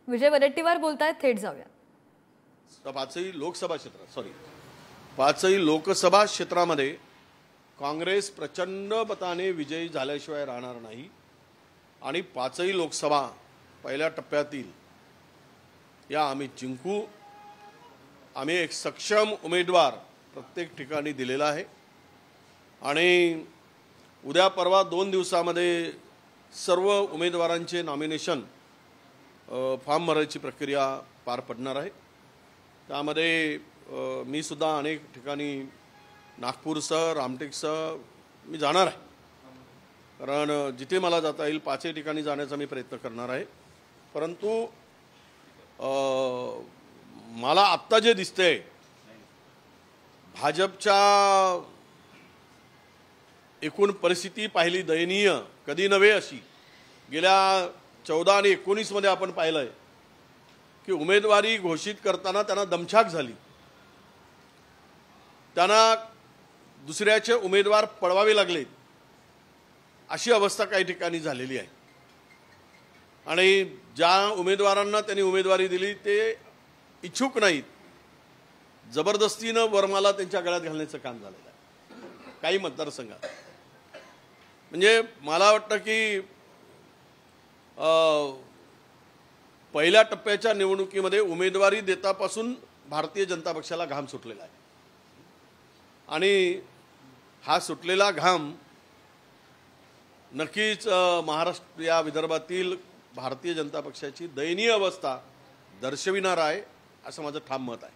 विजय वडेट्टीवार बोलतायत, थेट जाऊया। पाचही लोकसभा क्षेत्रामध्ये काँग्रेस प्रचंड मताने विजयी झाल्याशिवाय राहणार नाही आणि पाचही लोकसभा पहिल्या टप्प्यातील या आम्ही जिंकू। आम्ही एक सक्षम उमेदवार प्रत्येक ठिकाणी दिलेला आहे आणि उद्या परवा 2 दिवसामध्ये सर्व उमेदवारांचे नॉमिनेशन फॉर्म भरायची प्रक्रिया पार पडणार आहे। त्यामध्ये मी सुद्धा अनेक ठिकाणी नागपूरसह रामटेकसह मी जाणार आहे, कारण जिथे मला जाता येईल 5 ठिकाणी जाण्याचा मी प्रयत्न करणार आहे। परंतु मला आत्ता जे दिसतंय भाजपच्या एकूण परिस्थिती पाहिली दयनीय कधी नव्हे अशी। गेल्या 14 आणि 19 मध्ये आपण पाहिलंय की उमेदवारी घोषित करताना त्यांना दमछाक झाली, त्यांना दुसऱ्याचे उमेदवार पळवावे लागले, अशी अवस्था काही ठिकाणी झालेली आहे। आणि ज्या उमेदवारांना त्यांनी उमेदवारी दिली ते इच्छुक नाहीत, जबरदस्तीने वरमाला त्यांच्या गळ्यात घालण्याचं काम झालेलं आहे काही मतदारसंघात। म्हणजे मला वाटतं की पहिल्या टप्प्याच्या निवडणुकीमध्ये उमेदवारी देतापासून भारतीय जनता पक्षाला घाम सुटलेला आहे आणि हा सुटलेला घाम नक्कीच महाराष्ट्र या विदर्भातील भारतीय जनता पक्षाची दयनीय अवस्था दर्शविणार आहे, असं माझं ठाम मत आहे।